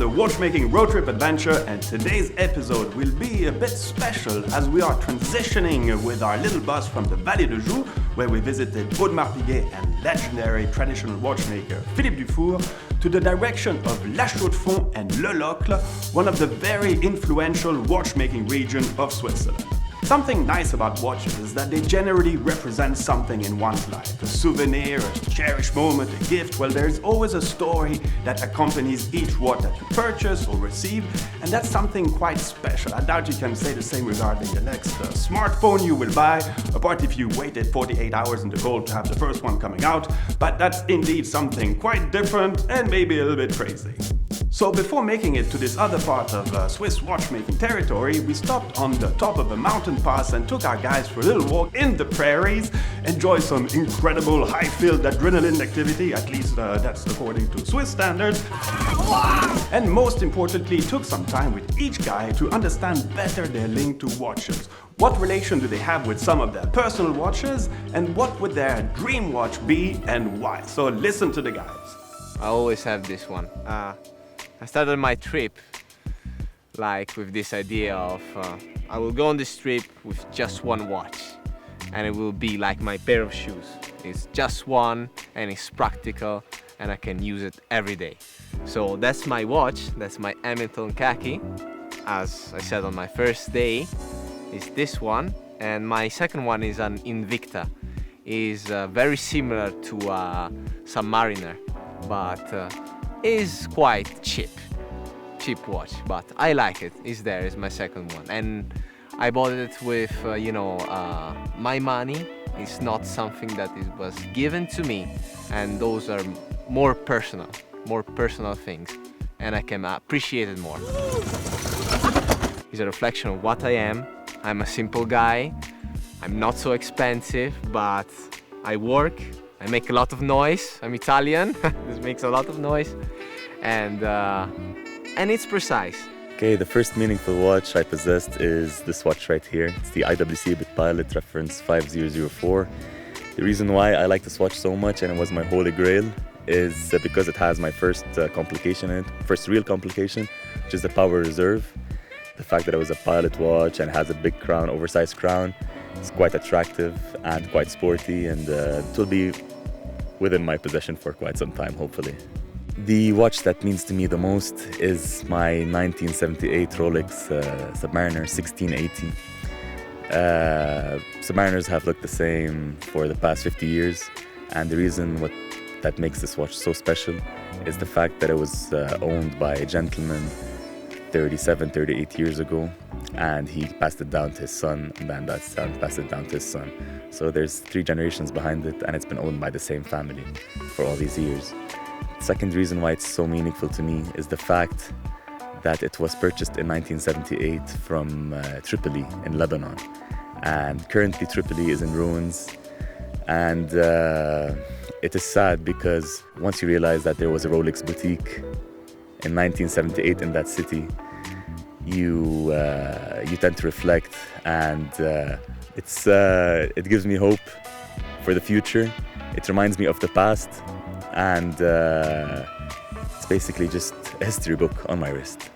the Watchmaking Roadtrip adventure, and today's episode will be a bit special as we are transitioning with our little bus from the Vallée de Joux, where we visited Audemars Piguet and legendary traditional watchmaker Philippe Dufour, to the direction of La Chaux-de-Fonds and Le Locle, one of the very influential watchmaking region of Switzerland. Something nice about watches is that they generally represent something in one's life. A souvenir, a cherished moment, a gift. Well, there's always a story that accompanies each watch that you purchase or receive, and that's something quite special. I doubt you can say the same regarding the next smartphone you will buy, apart if you waited 48 hours in the cold to have the first one coming out, but that's indeed something quite different and maybe a little bit crazy. So before making it to this other part of Swiss watchmaking territory, we stopped on the top of a mountain pass and took our guys for a little walk in the prairies, enjoy some incredible high-filled adrenaline activity, at least that's according to Swiss standards, and most importantly took some time with each guy to understand better their link to watches. What relation do they have with some of their personal watches, and what would their dream watch be and why? So listen to the guys. I always have this one. I started my trip like with this idea of I will go on this trip with just one watch, and it will be like my pair of shoes. It's just one and it's practical and I can use it every day. So that's my watch, that's my Hamilton khaki. As I said on my first day, is this one, and my second one is an Invicta. Is very similar to Submariner, but is quite cheap watch, but I like it. It's there, it's my second one, and I bought it with my money. It's not something that it was given to me, and those are more personal things, and I can appreciate it more. It's a reflection of what I am. I'm a simple guy. I'm not so expensive, but I work. I make a lot of noise. I'm Italian. This makes a lot of noise, and it's precise. Okay, the first meaningful watch I possessed is this watch right here. It's the IWC Bit Pilot reference 5004. The reason why I like this watch so much, and it was my holy grail, is because it has my first complication in it, first real complication, which is the power reserve. The fact that it was a pilot watch and has a big crown, oversized crown, it's quite attractive and quite sporty, and it will be within my possession for quite some time, hopefully. The watch that means to me the most is my 1978 Rolex Submariner 1680. Submariners have looked the same for the past 50 years, and the reason that makes this watch so special is the fact that it was owned by a gentleman 38 years ago, and he passed it down to his son, and then that son passed it down to his son. So there's 3 generations behind it, and it's been owned by the same family for all these years. The second reason why it's so meaningful to me is the fact that it was purchased in 1978 from Tripoli in Lebanon, and currently Tripoli is in ruins, and it is sad because once you realize that there was a Rolex boutique in 1978 in that city, you tend to reflect, and it gives me hope for the future. It reminds me of the past, and it's basically just a history book on my wrist.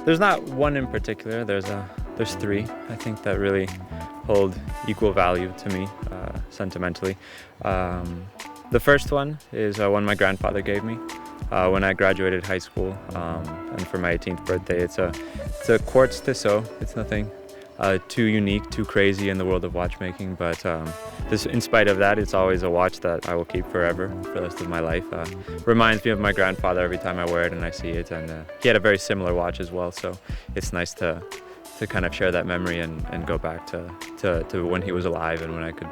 There's not one in particular. There's 3 I think that really hold equal value to me sentimentally. The first one is one my grandfather gave me when I graduated high school, and for my 18th birthday. It's a quartz Tissot. It's nothing too unique, too crazy in the world of watchmaking, but in spite of that, it's always a watch that I will keep forever for the rest of my life. Reminds me of my grandfather every time I wear it and I see it, and he had a very similar watch as well, so it's nice to kind of share that memory and go back to when he was alive and when I could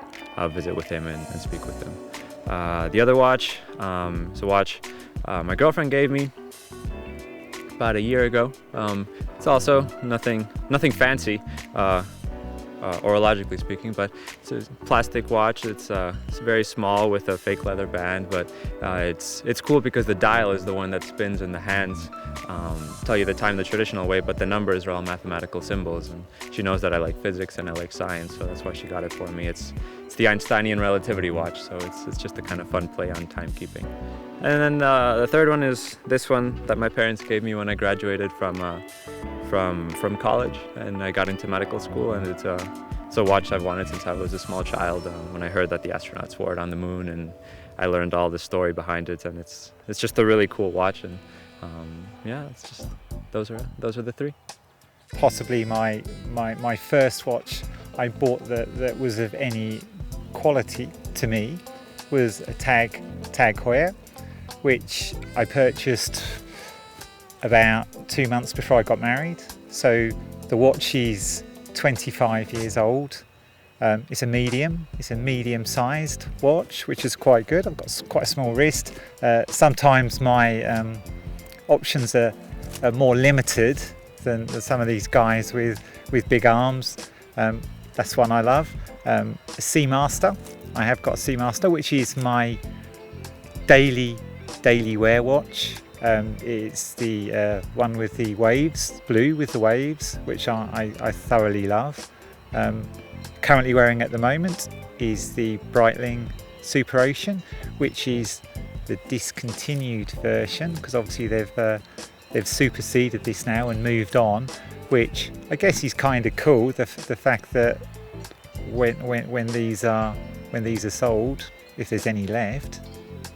visit with him and speak with him. The other watch is a watch my girlfriend gave me about a year ago. It's also nothing fancy. orologically speaking, but it's a plastic watch. It's very small with a fake leather band, but it's cool because the dial is the one that spins in the hands, tell you the time the traditional way, but the numbers are all mathematical symbols, and she knows that I like physics and I like science, so that's why she got it for me. It's the Einsteinian relativity watch, so it's just a kind of fun play on timekeeping. And then the third one is this one that my parents gave me when I graduated from college and I got into medical school, and it's a watch I've wanted since I was a small child. When I heard that the astronauts wore it on the moon, and I learned all the story behind it, and it's just a really cool watch. And yeah, it's just those are the three. Possibly my first watch I bought that was of any quality to me was a Tag Heuer, which I purchased about 2 months before I got married. So the watch is 25 years old. It's a medium-sized watch, which is quite good. I've got quite a small wrist. Sometimes my options are more limited than some of these guys with big arms. That's one I love. A Seamaster. I have got a Seamaster, which is my daily wear watch. It's the one with the waves, blue with the waves, which I thoroughly love. Currently wearing at the moment is the Breitling Super Ocean, which is the discontinued version, because obviously they've superseded this now and moved on, which I guess is kind of cool. The fact that when these are sold, if there's any left,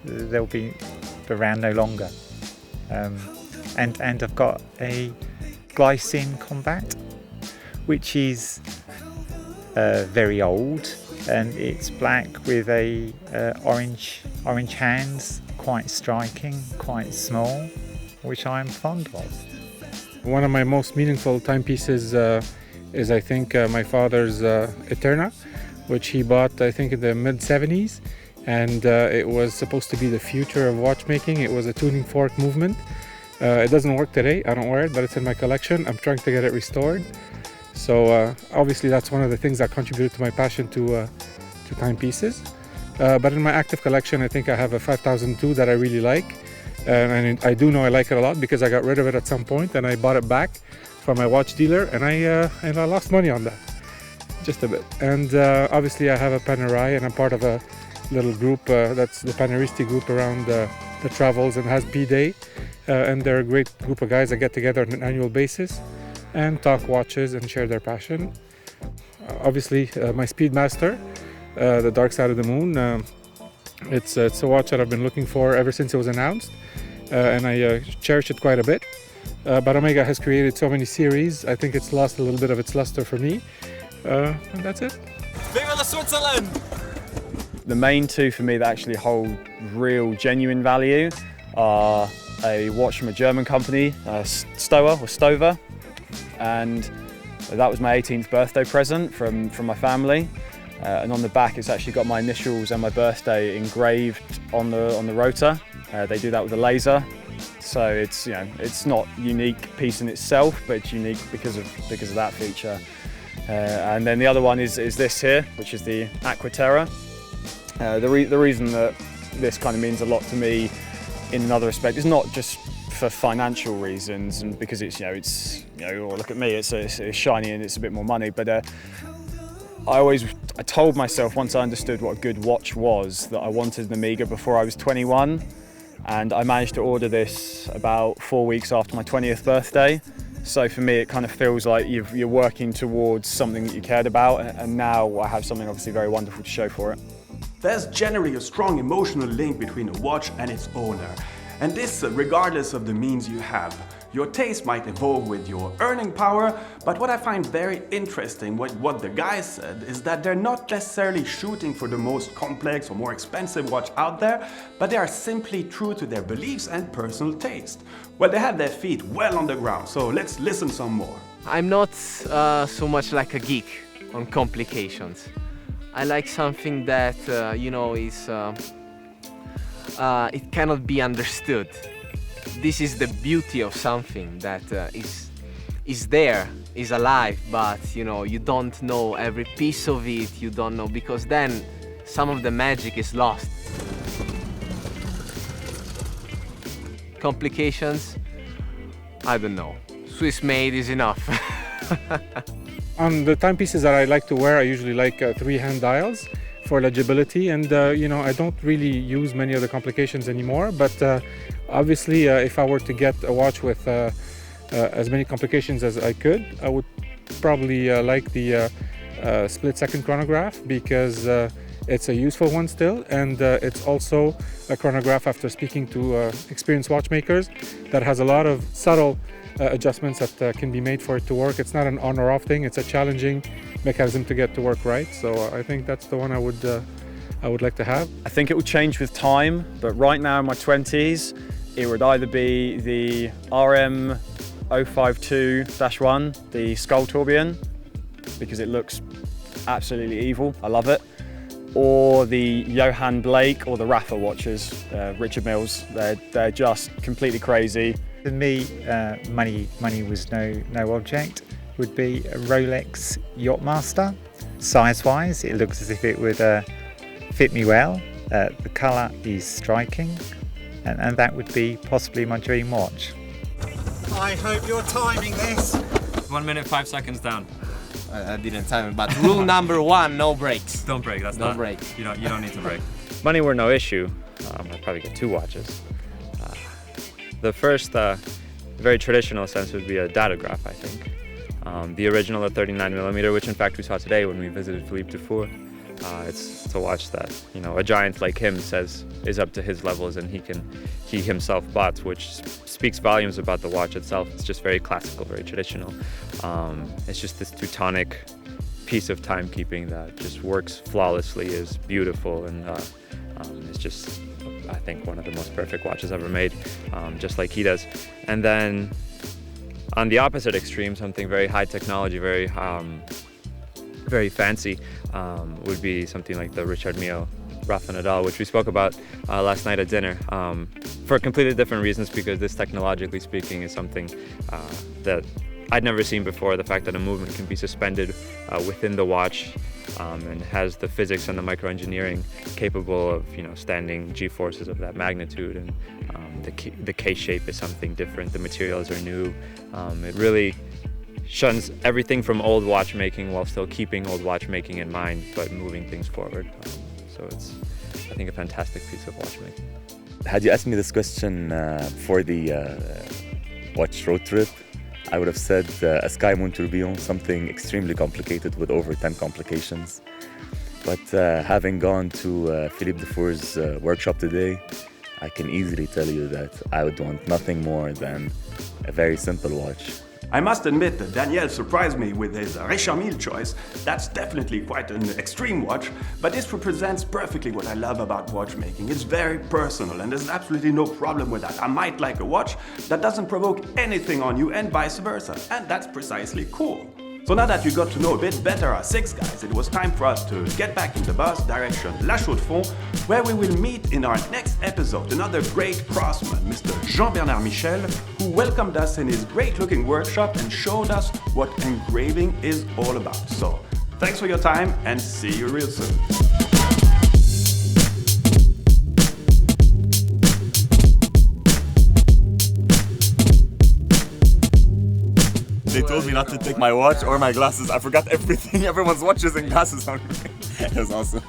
they'll be around no longer. And I've got a Glycine Combat, which is very old, and it's black with a orange hands, quite striking, quite small, which I'm fond of. One of my most meaningful timepieces is I think my father's Eterna, which he bought I think in the mid-70s, and it was supposed to be the future of watchmaking. It was a tuning fork movement. It doesn't work today, I don't wear it, but it's in my collection. I'm trying to get it restored. So obviously that's one of the things that contributed to my passion to timepieces. But in my active collection, I think I have a 5002 that I really like. And I do know I like it a lot because I got rid of it at some point and I bought it back from my watch dealer, and I lost money on that, just a bit. And obviously I have a Panerai, and I'm part of a little group that's the Paneristi group around the travels and has B-Day. And they're a great group of guys that get together on an annual basis and talk watches and share their passion. Obviously my Speedmaster, the Dark Side of the Moon. It's a watch that I've been looking for ever since it was announced, and I cherish it quite a bit. But Omega has created so many series, I think it's lost a little bit of its luster for me, and that's it. Viva la Switzerland! The main two for me that actually hold real, genuine value are a watch from a German company, Stover, and that was my 18th birthday present from my family. And on the back it's actually got my initials and my birthday engraved on the rotor. They do that with a laser, so it's not a unique piece in itself, but it's unique because of that feature. And then the other one is this here, which is the Aquaterra. The reason that this kind of means a lot to me in another respect is not just for financial reasons and because it's look at me, it's shiny and it's a bit more money, but I told myself once I understood what a good watch was that I wanted an Omega before I was 21, and I managed to order this about 4 weeks after my 20th birthday. So for me it kind of feels like you're working towards something that you cared about, and now I have something obviously very wonderful to show for it. There's generally a strong emotional link between a watch and its owner, and this regardless of the means you have. Your taste might evolve with your earning power, but what I find very interesting, what the guy said, is that they're not necessarily shooting for the most complex or more expensive watch out there, but they are simply true to their beliefs and personal taste. Well, they have their feet well on the ground, so let's listen some more. I'm not so much like a geek on complications. I like something that is it cannot be understood. This is the beauty of something that is there, is alive, but you know, you don't know every piece of it, you don't know, because then some of the magic is lost. Complications? I don't know. Swiss made is enough. On the timepieces that I like to wear, I usually like 3-hand dials for legibility, and you know, I don't really use many of the complications anymore, but obviously if I were to get a watch with as many complications as I could, I would probably like the split-second chronograph, because it's a useful one still, and it's also a chronograph, after speaking to experienced watchmakers, that has a lot of subtle adjustments that can be made for it to work. It's not an on or off thing, it's a challenging mechanism to get to work right. So I think that's the one I would like to have. I think it will change with time, but right now in my 20s, it would either be the RM 052-1, the Skull tourbillon, because it looks absolutely evil, I love it, or the Johann Blake or the Rafa watches, Richard Mills. They're just completely crazy. For me, money was no object. Would be a Rolex Yachtmaster. Size-wise, it looks as if it would fit me well. The colour is striking, and that would be possibly my dream watch. I hope you're timing this. 1 minute, 5 seconds down. I didn't time it, but rule number 1, no breaks. Don't break, that's No not. break. You don't need to break. Money were no issue. I'd probably get 2 watches. The first, very traditional sense would be a datograph, I think. The original at 39mm, which in fact we saw today when we visited Philippe Dufour. It's a watch that, you know, a giant like him says is up to his levels, and he himself bought, which speaks volumes about the watch itself. It's just very classical, very traditional. It's just this Teutonic piece of timekeeping that just works flawlessly, is beautiful, and it's just, I think, one of the most perfect watches ever made, just like he does. And then on the opposite extreme, something very high technology, very fancy, would be something like the Richard Mille Rafa Nadal, which we spoke about last night at dinner, for completely different reasons, because this, technologically speaking, is something that I'd never seen before. The fact that a movement can be suspended within the watch, and has the physics and the microengineering capable of, you know, standing G-forces of that magnitude, and the case shape is something different, the materials are new. It really shuns everything from old watchmaking while still keeping old watchmaking in mind, but moving things forward. So it's, I think, a fantastic piece of watchmaking. Had you asked me this question for the watch road trip, I would have said a Sky Moon Tourbillon, something extremely complicated with over 10 complications. But having gone to Philippe Dufour's workshop today, I can easily tell you that I would want nothing more than a very simple watch. I must admit that Daniel surprised me with his Richard Mille choice. That's definitely quite an extreme watch, but this represents perfectly what I love about watchmaking. It's very personal, and there's absolutely no problem with that. I might like a watch that doesn't provoke anything on you, and vice versa, and that's precisely cool. So now that you got to know a bit better our 6 guys, it was time for us to get back in the bus direction La Chaux-de-Fonds, where we will meet in our next episode another great craftsman, Mr. Jean-Bernard Michel, who welcomed us in his great-looking workshop and showed us what engraving is all about. So, thanks for your time, and see you real soon. They told me not to take my watch or my glasses. I forgot everything. Everyone's watches and glasses on me. It was awesome.